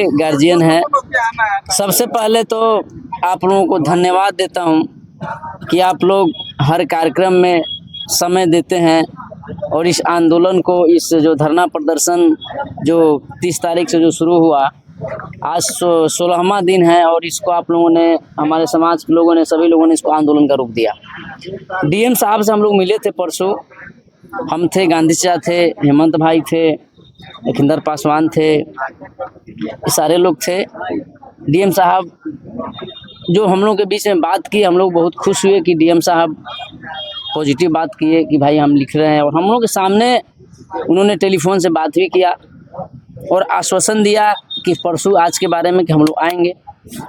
Guardian है। सबसे पहले तो आप लोगों को धन्यवाद देता हूं कि आप लोग हर कार्यक्रम में समय देते हैं और इस आंदोलन को, इस जो धरना प्रदर्शन जो 30 तारीख से जो शुरू हुआ, आज 16वां दिन है और इसको आप लोगों ने, हमारे समाज के लोगों ने, सभी लोगों ने इसको आंदोलन का रूप दिया। डीएम साहब से हम लोग मिले थे परसों, हम थे, गांधी चाचा थे, हेमंत भाई थे, लखिंदर पासवान थे, ये सारे लोग थे। डीएम साहब जो हम लोग के बीच में बात की, हम लोग बहुत खुश हुए कि डीएम साहब पॉजिटिव बात किए कि भाई हम लिख रहे हैं, और हम लोग के सामने उन्होंने टेलीफोन से बात भी किया और आश्वासन दिया कि परसों आज के बारे में कि हम लोग आएंगे।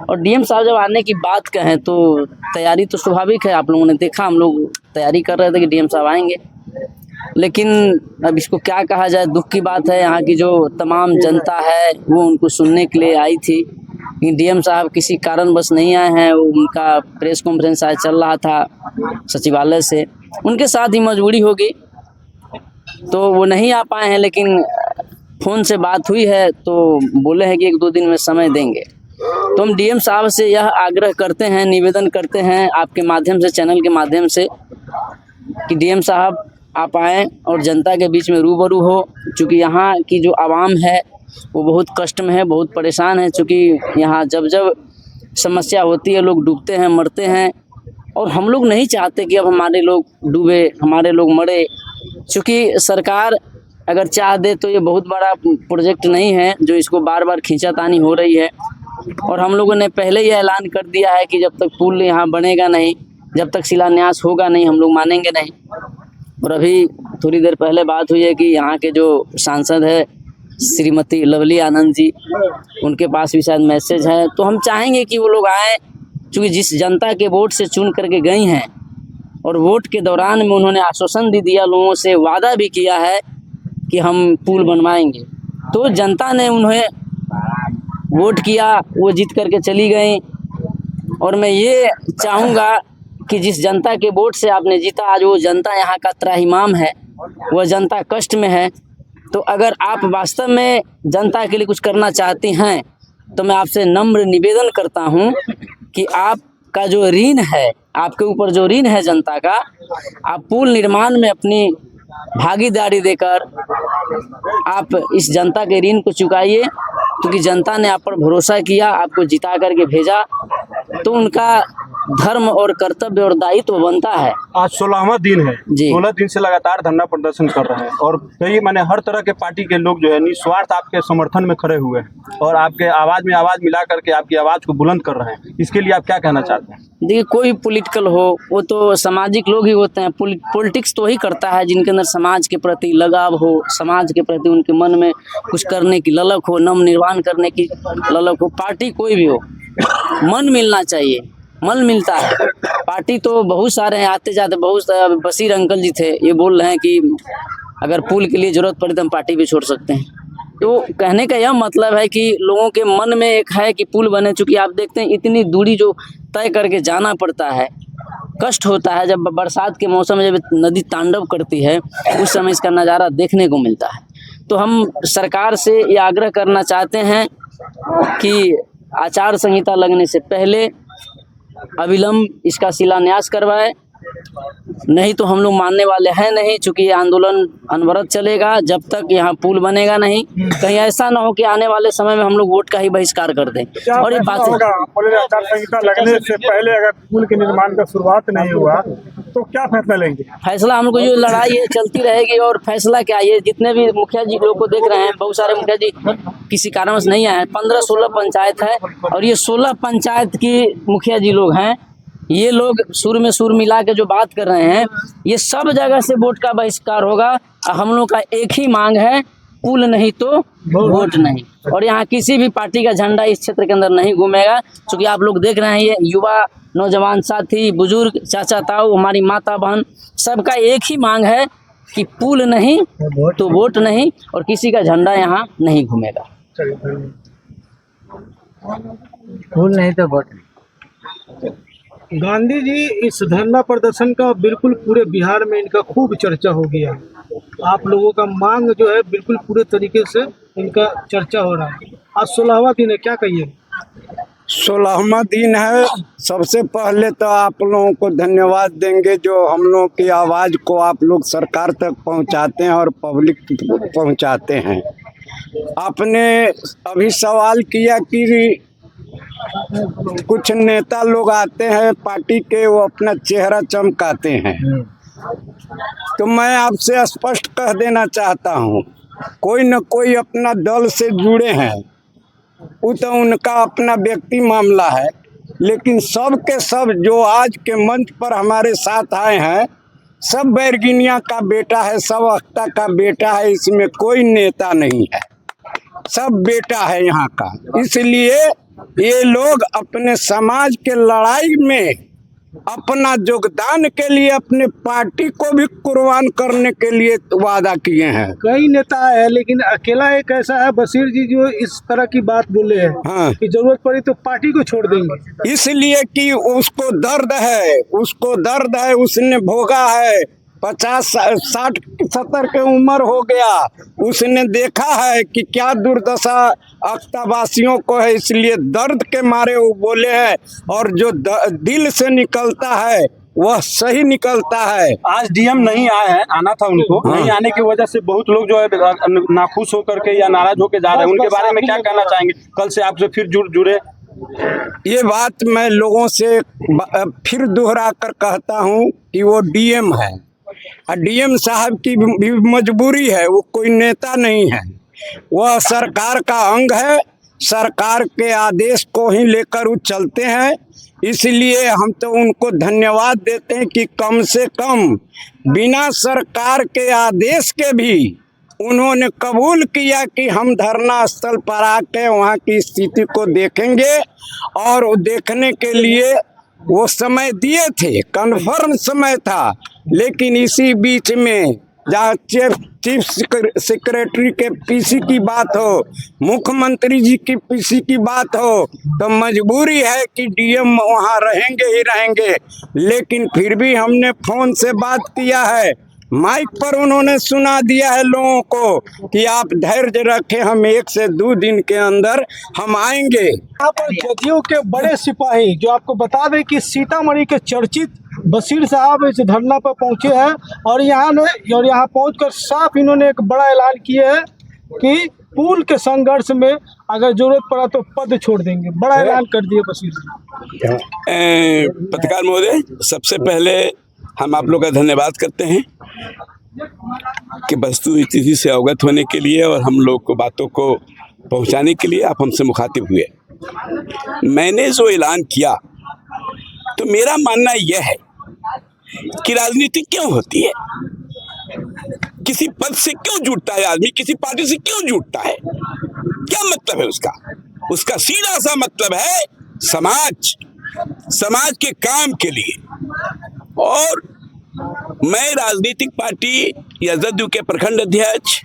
और डीएम साहब जब आने की बात कहें तो तैयारी तो स्वाभाविक है, आप लोगों ने देखा हम लोग तैयारी कर रहे थे कि डीएम साहब आएंगे, लेकिन अब इसको क्या कहा जाए, दुख की बात है। यहाँ की जो तमाम जनता है वो उनको सुनने के लिए आई थी, लेकिन डीएम साहब किसी कारणवश नहीं आए हैं। उनका प्रेस कॉन्फ्रेंस आज चल रहा था सचिवालय से, उनके साथ ही मजबूरी होगी तो वो नहीं आ पाए हैं, लेकिन फ़ोन से बात हुई है तो बोले हैं कि 1-2 दिन में समय देंगे। तो हम डीएम साहब से यह आग्रह करते हैं, निवेदन करते हैं आपके माध्यम से, चैनल के माध्यम से, कि डीएम साहब आप आएँ और जनता के बीच में रूबरू हो, चूँकि यहाँ की जो आवाम है वो बहुत कष्ट में है, बहुत परेशान है। चूँकि यहाँ जब जब समस्या होती है लोग डूबते हैं, मरते हैं, और हम लोग नहीं चाहते कि अब हमारे लोग डूबे, हमारे लोग मरे। चूँकि सरकार अगर चाह दे तो ये बहुत बड़ा प्रोजेक्ट नहीं है जो इसको बार बार खींचातानी हो रही है, और हम लोगों ने पहले ही ऐलान कर दिया है कि जब तक पुल यहाँ बनेगा नहीं, जब तक शिलान्यास होगा नहीं, हम लोग मानेंगे नहीं। और अभी थोड़ी देर पहले बात हुई है कि यहाँ के जो सांसद है श्रीमती लवली आनंद जी, उनके पास भी शायद मैसेज है, तो हम चाहेंगे कि वो लोग आएँ, क्योंकि जिस जनता के वोट से चुन करके गई हैं और वोट के दौरान में उन्होंने आश्वासन भी दिया, लोगों से वादा भी किया है कि हम पुल बनवाएंगे, तो जनता ने उन्हें वोट किया, वो जीत करके चली गई। और मैं ये चाहूँगा कि जिस जनता के वोट से आपने जीता, आज वो जनता यहाँ का त्राहिमाम है, वह जनता कष्ट में है। तो अगर आप वास्तव में जनता के लिए कुछ करना चाहती हैं तो मैं आपसे नम्र निवेदन करता हूँ कि आपका जो ऋण है, आपके ऊपर जो ऋण है जनता का, आप पुल निर्माण में अपनी भागीदारी देकर आप इस जनता के ऋण को चुकाइए, क्योंकि जनता ने आप पर भरोसा किया, आपको जिता करके भेजा, तो उनका धर्म और कर्तव्य और दायित्व बनता है। आज 16वां दिन है जी, 16 दिन से लगातार धरना प्रदर्शन कर रहे हैं, और कई माने हर तरह के पार्टी के लोग जो है निस्वार्थ आपके समर्थन में खड़े हुए हैं और आपके आवाज में आवाज मिला करके आपकी आवाज को बुलंद कर रहे हैं। इसके लिए आप क्या कहना चाहते हैं? देखिए, कोई पॉलिटिकल हो, वो तो सामाजिक लोग ही होते हैं। पॉलिटिक्स तो ही करता है जिनके अंदर समाज के प्रति लगाव हो, समाज के प्रति उनके मन में कुछ करने की ललक हो, नव निर्माण करने की ललक हो। पार्टी कोई भी हो, मन मिलना चाहिए, मन मिलता है। पार्टी तो बहुत सारे हैं, आते जाते बहुत। बशीर अंकल जी थे, ये बोल रहे हैं कि अगर पुल के लिए जरूरत पड़े तो हम पार्टी भी छोड़ सकते हैं। तो कहने का यह मतलब है कि लोगों के मन में एक है कि पुल बने। चूँकि आप देखते हैं इतनी दूरी जो तय करके जाना पड़ता है, कष्ट होता है। जब बरसात के मौसम में जब नदी तांडव करती है, उस समय इसका नज़ारा देखने को मिलता है। तो हम सरकार से ये आग्रह करना चाहते हैं कि आचार संहिता लगने से पहले अविलंब इसका शिलान्यास करवाए, नहीं तो हम लोग मानने वाले हैं नहीं। चूँकि ये आंदोलन अनवरत चलेगा जब तक यहाँ पुल बनेगा नहीं। कहीं ऐसा ना हो कि आने वाले समय में हम लोग वोट का ही बहिष्कार कर दें। और ये बात आचार संहिता लगने से पहले अगर पुल के निर्माण का शुरुआत नहीं हुआ तो क्या फैसला लेंगे? फैसला हमको, जो लड़ाई है चलती रहेगी। और फैसला क्या, ये जितने भी मुखिया जी लोग को देख रहे हैं, बहुत सारे मुखिया जी किसी कारणवश नहीं आए हैं। 15-16 पंचायत है, और ये 16 पंचायत की मुखिया जी लोग हैं। ये लोग सुर में सुर मिला के जो बात कर रहे हैं, ये सब जगह से वोट का बहिष्कार होगा। हम लोग का एक ही मांग है, पुल नहीं तो वोट नहीं। और यहाँ किसी भी पार्टी का झंडा इस क्षेत्र के अंदर नहीं घूमेगा। क्योंकि आप लोग देख रहे हैं, ये युवा नौजवान साथी, बुजुर्ग, चाचा ताऊ, हमारी माता बहन, सबका एक ही मांग है कि पुल नहीं तो वोट नहीं, और किसी का झंडा यहाँ नहीं घूमेगा। पुल नहीं तो वोट नहीं। गांधी जी इस धरना प्रदर्शन का बिल्कुल पूरे बिहार में इनका खूब चर्चा हो गया। आप लोगों का मांग जो है बिल्कुल पूरे तरीके से इनका चर्चा हो रहा है। आज 16वां दिन है, क्या कहिए? 16वां दिन है। सबसे पहले तो आप लोगों को धन्यवाद देंगे जो हम लोगों की आवाज़ को आप लोग सरकार तक पहुंचाते हैं और पब्लिक तक पहुंचाते हैं। आपने अभी सवाल किया कि कुछ नेता लोग आते हैं पार्टी के, वो अपना चेहरा चमकाते हैं। तो मैं आपसे स्पष्ट कह देना चाहता हूँ, कोई न कोई अपना दल से जुड़े हैं, वो तो उनका अपना व्यक्ति मामला है, लेकिन सब के सब जो आज के मंच पर हमारे साथ आए हैं, सब बैरगिनिया का बेटा है, सब अख्ता का बेटा है, इसमें कोई नेता नहीं है, सब बेटा है यहाँ का। इसलिए ये लोग अपने समाज के लड़ाई में अपना योगदान के लिए अपने पार्टी को भी कुर्बान करने के लिए वादा किए हैं। कई नेता है लेकिन अकेला एक ऐसा है बशीर जी जो इस तरह की बात बोले हैं। हाँ। कि जरूरत पड़ी तो पार्टी को छोड़ देंगे, इसलिए कि उसको दर्द है, उसने भोगा है। 50 60 70 के उम्र हो गया, उसने देखा है कि क्या दुर्दशा अख्तावासियों को है, इसलिए दर्द के मारे वो बोले हैं। और जो दिल से निकलता है वह सही निकलता है। आज डीएम नहीं आए हैं, आना था उनको। हाँ। नहीं आने की वजह से बहुत लोग जो है नाखुश होकर के या नाराज होकर जा रहे हैं, उनके बारे में क्या कहना चाहेंगे? कल से आपसे फिर जुड़े। ये बात मैं लोगों से फिर दोहरा कर कहता हूँ कि वो डीएम है, और डीएम साहब की भी मजबूरी है, वो कोई नेता नहीं है, वह सरकार का अंग है, सरकार के आदेश को ही लेकर वो चलते हैं। इसलिए हम तो उनको धन्यवाद देते हैं कि कम से कम बिना सरकार के आदेश के भी उन्होंने कबूल किया कि हम धरना स्थल पर आके वहाँ की स्थिति को देखेंगे, और वो देखने के लिए वो समय दिए थे, कन्फर्म समय था। लेकिन इसी बीच में जहाँ चीफ सेक्रेटरी के पीसी की बात हो, मुख्यमंत्री जी की पीसी की बात हो, तो मजबूरी है कि डीएम वहाँ रहेंगे ही रहेंगे। लेकिन फिर भी हमने फोन से बात किया है, माइक पर उन्होंने सुना दिया है लोगों को कि आप धैर्य रखें, हम 1 से 2 दिन के अंदर हम आएंगे। यहाँ पर जदयू के बड़े सिपाही जो आपको बता दें कि सीतामढ़ी के चर्चित बशीर साहब इस धरना पर पहुंचे हैं, और यहाँ पहुंचकर साफ इन्होंने एक बड़ा ऐलान किया है कि पुल के संघर्ष में अगर जरूरत पड़ा तो पद छोड़ देंगे। बड़ा ऐलान कर दिए बशीर साहब। पत्रकार महोदय, सबसे पहले हम आप लोग का धन्यवाद करते हैं कि वस्तु स्थिति से अवगत होने के लिए और हम लोग को बातों को पहुंचाने के लिए आप हमसे मुखातिब हुए। मैंने जो ऐलान किया तो मेरा मानना यह है कि राजनीति क्यों होती है, किसी पद से क्यों जुड़ता है आदमी, किसी पार्टी से क्यों जुड़ता है, क्या मतलब है उसका सीधा सा मतलब है समाज के काम के लिए। और मैं राजनीतिक पार्टी या जदयू के प्रखंड अध्यक्ष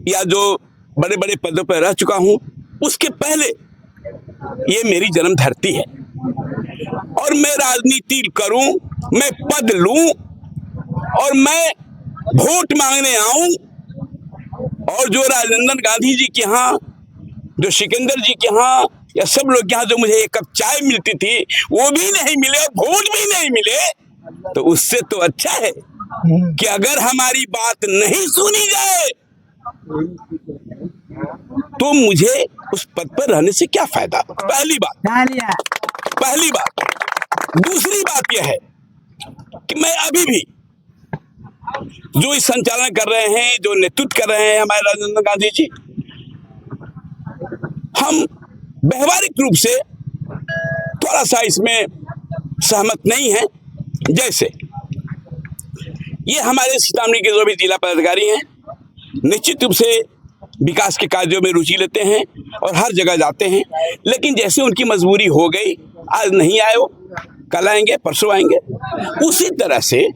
या जो बड़े बड़े पदों पर रह चुका हूं, उसके पहले ये मेरी जन्म धरती है, और मैं राजनीति करूं, मैं पद लूं और मैं वोट मांगने आऊं, और जो राजेंद्र गांधी जी के यहाँ, जो सिकंदर जी के यहाँ, या सब लोग यहाँ जो मुझे 1 कप चाय मिलती थी वो भी नहीं मिले, वोट भी नहीं मिले, तो उससे तो अच्छा है कि अगर हमारी बात नहीं सुनी जाए तो मुझे उस पद पर रहने से क्या फायदा। पहली बात। दूसरी बात यह है कि मैं अभी भी जो इस संचालन कर रहे हैं, जो नेतृत्व कर रहे हैं हमारे राजेंद्र गांधी जी, हम व्यवहारिक रूप से थोड़ा सा इसमें सहमत नहीं है। जैसे ये हमारे सीतामढ़ी के जो भी जिला पदाधिकारी हैं, निश्चित रूप से विकास के कार्यों में रुचि लेते हैं और हर जगह जाते हैं, लेकिन जैसे उनकी मजबूरी हो गई, आज नहीं आए हो, कल आएंगे, परसों आएंगे। उसी तरह से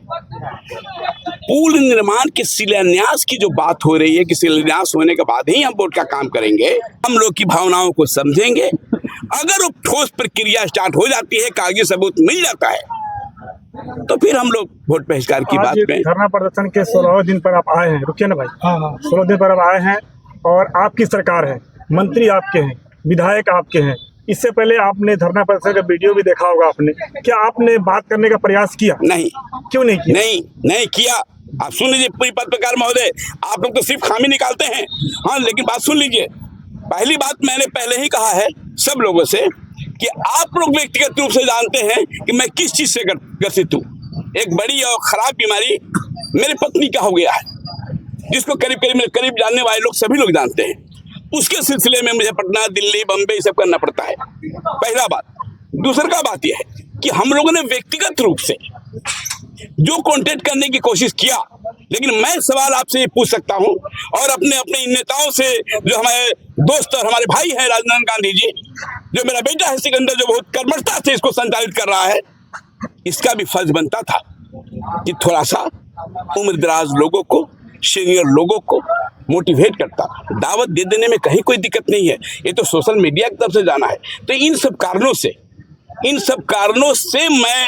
पुल निर्माण के शिलान्यास की जो बात हो रही है कि शिलान्यास होने के बाद ही हम वोट का काम करेंगे, हम लोग की भावनाओं को समझेंगे। अगर वो ठोस प्रक्रिया स्टार्ट हो जाती है, कागजी सबूत मिल जाता है, तो फिर हम लोग वोट बहिष्कार की बात में। धरना प्रदर्शन के 16 दिन पर आप आए हैं, रुकिए ना भाई। 16 दिन पर आप आए हैं और आपकी सरकार है, मंत्री आपके हैं, विधायक आपके हैं, इससे पहले आपने धरना प्रदर्शन का वीडियो भी देखा होगा आपने, क्या आपने बात करने का प्रयास किया? नहीं, क्यों नहीं किया? नहीं किया। आप सुन लीजिए पूरी पत्रकार महोदय, आप लोग तो सिर्फ खामी निकालते हैं। हाँ, लेकिन बात सुन लीजिए। पहली बात मैंने पहले ही कहा है सब लोगों से कि आप लोग व्यक्तिगत रूप से जानते हैं कि मैं किस चीज से ग्रसित हूँ। एक बड़ी और खराब बीमारी मेरे पत्नी का हो गया है, जिसको करीब जानने वाले लोग सभी लोग जानते हैं। उसके सिलसिले में मुझे पटना, दिल्ली, बम्बई सब करना पड़ता है, पहला बात। दूसरा बात यह है कि हम लोगों ने व्यक्तिगत रूप से जो कांटेक्ट करने की कोशिश किया, लेकिन मैं सवाल आपसे ये पूछ सकता हूं और अपने इन नेताओं से, जो हमारे दोस्त और हमारे भाई हैं राजनारायण गांधी जी, जो मेरा बेटा है सिकंदर, जो बहुत कर्मठता से इसको संचालित कर रहा है, इसका भी फर्ज बनता था कि थोड़ा सा उम्रदराज लोगों को, सीनियर लोगों को मोटिवेट करता। दावत दे देने में कहीं कोई दिक्कत नहीं है, ये तो सोशल मीडिया की तरफ से जाना है। तो इन सब कारणों से मैं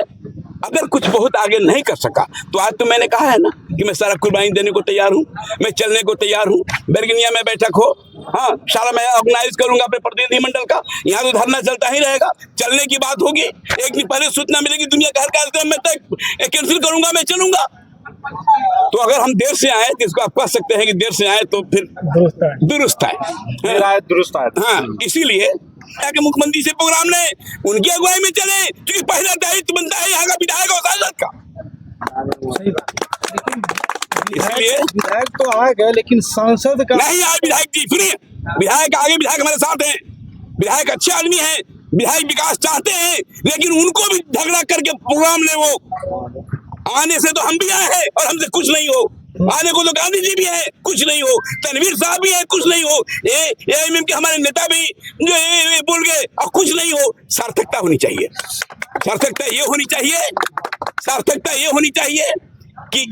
अगर कुछ बहुत आगे नहीं कर सका, तो आज तो मैंने कहा है ना कि मैं सारा कुर्बानी देने को तैयार हूँ, मैं चलने को तैयार हूँ। बर्गिनिया में बैठक हो, हाँ, सारा मैं ऑर्गेनाइज करूंगा अपने प्रतिनिधिमंडल का। यहाँ तो धरना चलता ही रहेगा, चलने की बात होगी। एक दिन पहले सूचना मिलेगी, दुनिया का हर कार्यक्रम में तक कैंसिल करूंगा, मैं चलूंगा। तो अगर हम देर से आए तो इसको आप कह सकते हैं कि देर से आए तो फिर दुरुस्त है। हाँ, इसीलिए के मुख्यमंत्री से प्रोग्राम ने उनकी अगुवाई में चले, क्योंकि पहला दायित्व बनता है यहाँ का विधायक और सांसद का। इसलिए विधायक तो आ गए, लेकिन सांसद का नहीं आए। विधायक जी सुनिए, विधायक आगे, विधायक हमारे साथ हैं, विधायक अच्छे आदमी हैं, विधायक विकास चाहते हैं, लेकिन उनको भी झगड़ा करके प्रोग्राम ले। वो आने से तो हम भी आए हैं और हमसे कुछ नहीं हो, आने को तो गांधी जी भी है, कुछ नहीं हो, तनवीर साहब भी है, कुछ नहीं हो, एआईएमएम के हमारे नेता भी जो बोल गए और कुछ नहीं हो। सार्थकता होनी चाहिए, सार्थकता ये होनी चाहिए कि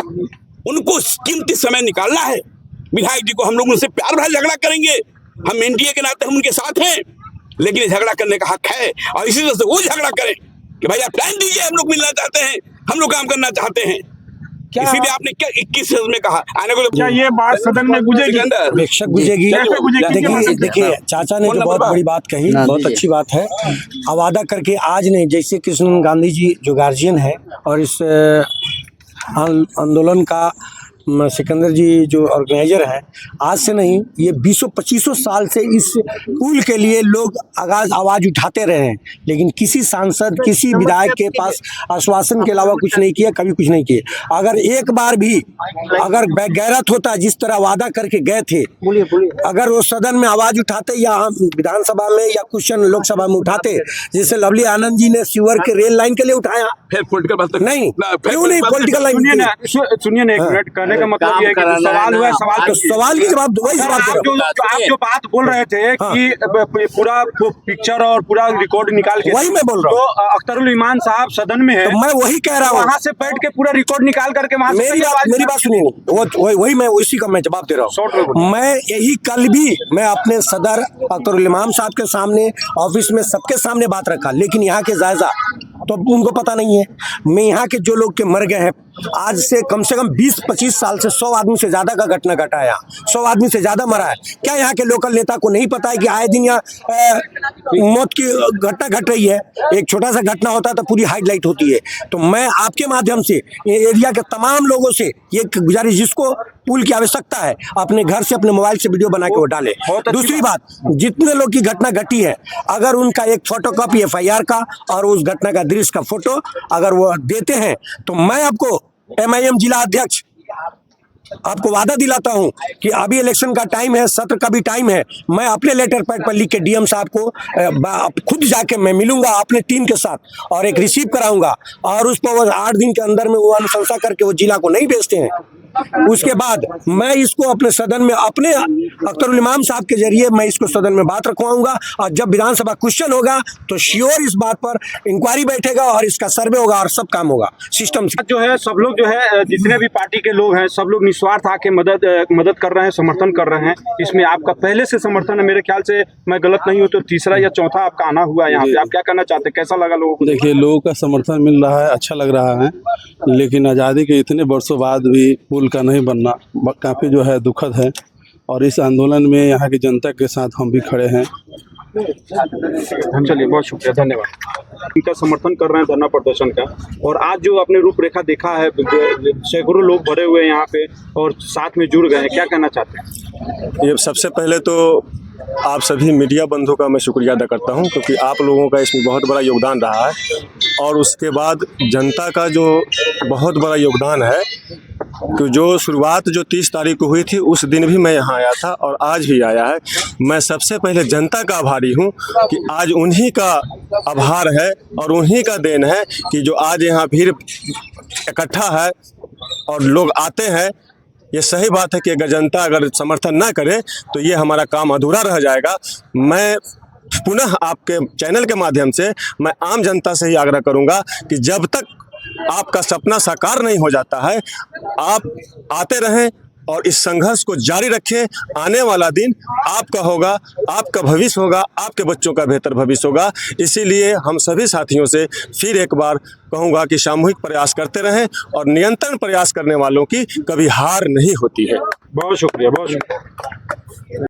उनको कीमती समय निकालना है। विधायक जी को हम लोग उनसे प्यार भरा झगड़ा करेंगे, हम एनडीए के नाते हम उनके साथ हैं, लेकिन झगड़ा करने का हक है। और इसी तरह से वो झगड़ा करें कि भाई आप टाइम दीजिए, हम लोग मिलना चाहते हैं, हम लोग काम करना चाहते हैं। इसीलिए आपने क्या 21 में कहा आने को, क्या ये बात सदन में गुजेगी? बेशक गुजेगी। देखिए चाचा ने जो बहुत बड़ी बात कही, बहुत अच्छी बात है। वादा करके आज नहीं, जैसे कृष्ण गांधी जी जो गार्जियन है और इस आंदोलन का सिकंदर जी जो ऑर्गेनाइजर है, आज से नहीं, ये 20-25 साल से इस पुल के लिए लोग आवाज उठाते रहे हैं, लेकिन किसी सांसद, किसी विधायक के पास आश्वासन के अलावा कुछ नहीं किया, कभी कुछ नहीं किया। अगर एक बार भी अगर गैरत होता, जिस तरह वादा करके गए थे, अगर वो सदन में आवाज उठाते या विधानसभा में या क्वेश्चन लोकसभा में उठाते, जैसे लवली आनंद जी ने सीवर के रेल लाइन के लिए उठाया, फिर पॉलिटिकल बात नहीं, क्यों नहीं पॉलिटिकल लाइन? सुनिए ना, एक मिनट, कहने का मतलब ये है कि सवाल हुआ, सवाल की जवाब वही जवाब आप जो बात बोल रहे थे कि पूरा पिक्चर और पूरा रिकॉर्ड निकाल के, वही मैं बोल रहा हूँ। तो अख्तरुल ईमान साहब सदन में है, तो मैं वही कह रहा हूँ, वहाँ से बैठ के पूरा रिकॉर्ड निकाल करके वहाँ से मेरी बात सुनिए, वही मैं उसी का मैं जवाब दे रहा हूँ। मैं यही कल भी मैं अपने सदर अख्तरुल इमाम साहब के सामने, ऑफिस में सबके सामने बात रखा, लेकिन यहाँ के जायजा तो उनको पता नहीं है। मैं यहाँ के जो लोग के मर गए हैं, आज से कम 20-25 साल से 100 आदमी से ज्यादा का घटना घटा है, 100 आदमी से ज्यादा मरा है। क्या यहाँ के लोकल नेता को नहीं पता है कि आए दिन यहाँ मौत की घटना घट रही है? एक छोटा सा घटना होता है तो पूरी हाईलाइट होती है। तो मैं आपके माध्यम से एरिया के तमाम लोगों से ये गुजारिश, जिसको पुल की आवश्यकता है, अपने घर से अपने मोबाइल से वीडियो बना के वो डाले। दूसरी बात, जितने लोग की घटना घटी है, अगर उनका एक फोटोकॉपी FIR का और उस घटना का दृश्य का फोटो अगर वो देते हैं, तो मैं आपको MIM जिला अध्यक्ष आपको वादा दिलाता हूं कि अभी इलेक्शन का टाइम है, सत्र का भी टाइम है, मैं अपने लेटर पैड पर लिख के DM साहब को खुद जाके मैं मिलूंगा अपने टीम के साथ और एक रिसीव कराऊंगा, और उस पर वो 8 दिन के अंदर में वो अनुशंसा करके वो जिला को नहीं भेजते हैं। उसके बाद मैं इसको अपने सदन में, अपने अख्तरुल इमाम साहब के जरिए मैं इसको सदन में बात रखवाऊंगा, और जब विधानसभा क्वेश्चन होगा तो श्योर इस बात पर इंक्वायरी बैठेगा और इसका सर्वे होगा और सब काम होगा सिस्टम से। जो है सब लोग जो है, जितने भी पार्टी के लोग हैं, सब लोग निस्वार्थ आके मदद कर रहे हैं, समर्थन कर रहे हैं। इसमें आपका पहले से समर्थन है, मेरे ख्याल से मैं गलत नहीं हूँ तो तीसरा या चौथा आपका आना हुआ है यहाँ पे। आप क्या कहना चाहते हैं, कैसा लगा लोगों को? देखिए, लोगों का समर्थन मिल रहा है, अच्छा लग रहा है, लेकिन आज़ादी के इतने वर्षों बाद भी पुल का नहीं बनना काफ़ी जो है दुखद है। और इस आंदोलन में यहाँ की जनता के साथ हम भी खड़े हैं। चलिए, बहुत शुक्रिया, धन्यवाद। इनका समर्थन कर रहे हैं धरना प्रदर्शन का। और आज जो आपने रूपरेखा देखा है, सैकड़ों लोग भरे हुए हैं यहाँ पे और साथ में जुड़ गए हैं, क्या कहना चाहते हैं? ये सबसे पहले तो आप सभी मीडिया बंधुओं का मैं शुक्रिया अदा करता हूं, क्योंकि आप लोगों का इसमें बहुत बड़ा योगदान रहा है। और उसके बाद जनता का जो बहुत बड़ा योगदान है कि जो शुरुआत जो 30 तारीख को हुई थी उस दिन भी मैं यहाँ आया था और आज भी आया है। मैं सबसे पहले जनता का आभारी हूँ कि आज उन्हीं का आभार है और उन्हीं का देन है कि जो आज यहाँ भीड़ इकट्ठा है और लोग आते हैं। ये सही बात है कि अगर जनता अगर समर्थन ना करे तो ये हमारा काम अधूरा रह जाएगा। मैं पुनः आपके चैनल के माध्यम से मैं आम जनता से ही आग्रह करूंगा कि जब तक आपका सपना साकार नहीं हो जाता है, आप आते रहें और इस संघर्ष को जारी रखें। आने वाला दिन आपका होगा, आपका भविष्य होगा, आपके बच्चों का बेहतर भविष्य होगा। इसीलिए हम सभी साथियों से फिर एक बार कहूँगा कि सामूहिक प्रयास करते रहें और निरंतर प्रयास करने वालों की कभी हार नहीं होती है। बहुत शुक्रिया, बहुत शुक्रिया।